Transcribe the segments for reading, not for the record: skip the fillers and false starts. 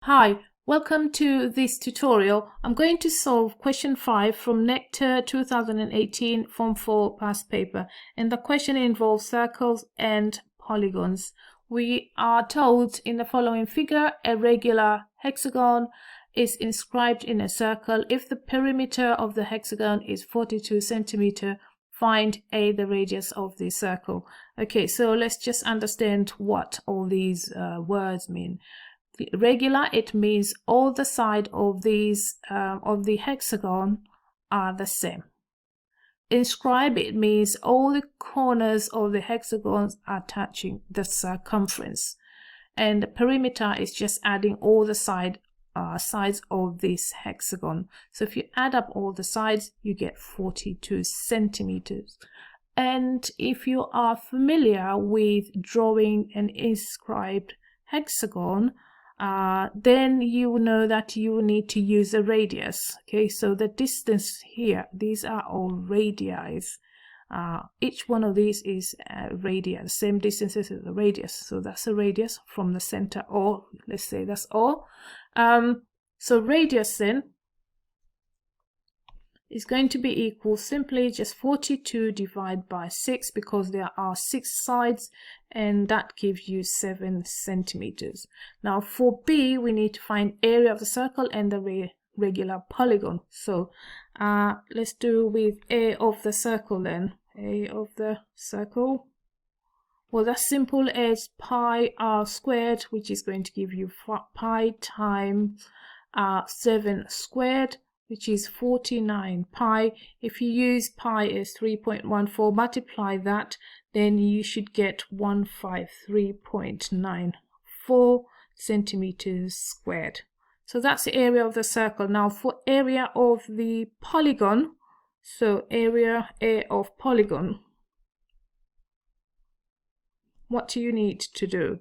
Hi, welcome to this tutorial. I'm going to solve question 5 from NECTA 2018 Form 4 past paper, and the question involves circles and polygons. We are told in the following figure a regular hexagon is inscribed in a circle. If the perimeter of the hexagon is 42 centimeter, find A, the radius of the circle. Okay, so let's just understand what all these words mean. Regular, it means all the sides of these of the hexagon are the same. Inscribe, it means all the corners of the hexagons are touching the circumference, and the perimeter is just adding all the sides of this hexagon. So if you add up all the sides, you get 42 centimeters. And if you are familiar with drawing an inscribed hexagon, then you know that you need to use a radius. Okay, so the distance here, these are all radii. Each one of these is a radius, same distance as the radius. So that's a radius from the center, or let's say that's all. So radius then is going to be equal simply just 42 divided by 6, because there are 6 sides, and that gives you 7 centimeters. Now for B, we need to find area of the circle and the regular polygon. So let's do with A of the circle then. A of the circle, well, that's simple as pi r squared, which is going to give you pi times 7 squared, which is 49 pi. If you use pi as 3.14, multiply that, then you should get 153.94 centimeters squared. So that's the area of the circle. Now for area of the polygon, so area A of polygon, what do you need to do?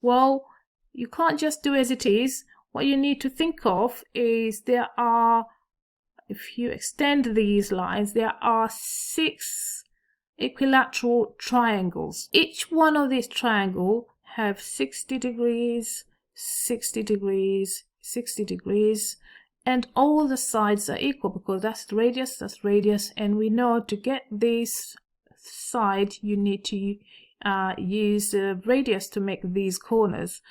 Well, you can't just do as it is. What you need to think of is there are, if you extend these lines, there are 6 equilateral triangles. Each one of these triangles have 60 degrees, 60 degrees, 60 degrees, and all the sides are equal because that's radius, and we know to get this side you need to use the radius to make these corners.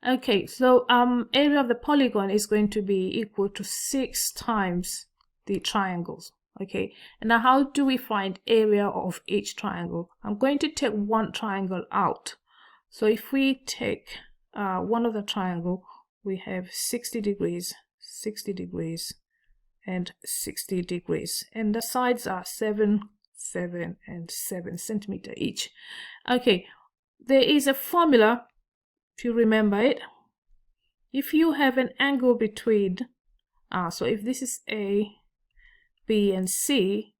Okay, so area of the polygon is going to be equal to 6 times the triangles. Okay, and now how do we find area of each triangle? I'm going to take one triangle out. So if we take one of the triangle, we have 60 degrees, 60 degrees, and 60 degrees, and the sides are 7, 7, and 7 centimeter each. Okay, there is a formula, if you remember it. If you have an angle between, so if this is A, B, and C,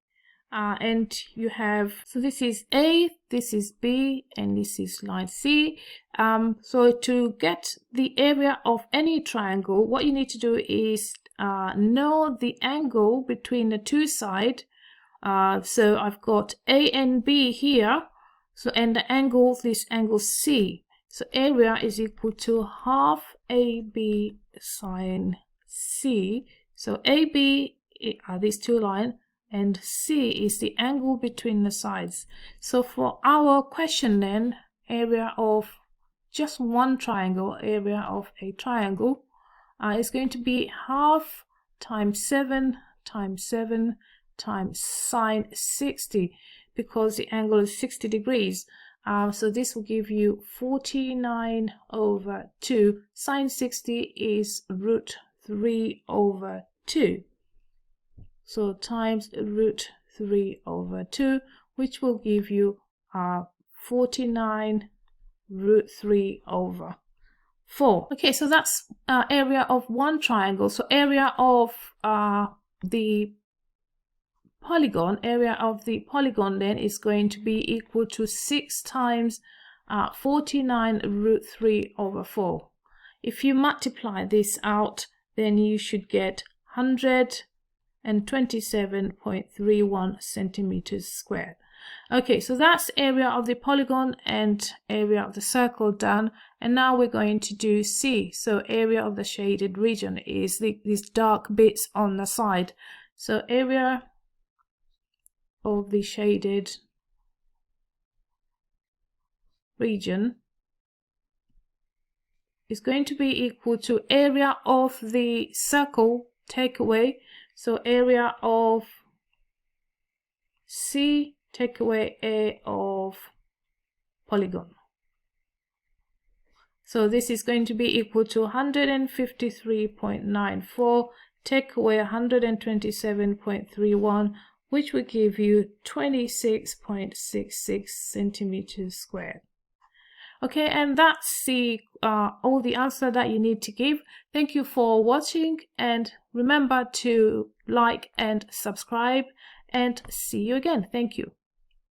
and you have, so this is A, this is B, and this is line C. So to get the area of any triangle, what you need to do is know the angle between the two sides. So I've got A and B here, so and the angle, this angle C. So area is equal to half AB sine C. So AB are these two lines, and C is the angle between the sides. So for our question then, area of just one triangle, area of a triangle, is going to be half times 7 times 7 times sine 60, because the angle is 60 degrees. So this will give you 49 over 2. Sine 60 is root 3 over 2. So times root 3 over 2, which will give you 49 root 3 over 4. Okay, so that's area of one triangle. So area of the polygon, then is going to be equal to 6 times 49 root 3 over 4. If you multiply this out, then you should get 127.31 centimeters squared. Okay, so that's area of the polygon and area of the circle done. And now we're going to do C. So area of the shaded region is these dark bits on the side. So area of the shaded region is going to be equal to area of the circle take away. So area of C take away A of polygon. So this is going to be equal to 153.94 take away 127.31, which will give you 26.66 centimeters squared. Okay, and that's all the answer that you need to give. Thank you for watching, and remember to like and subscribe, and see you again. Thank you.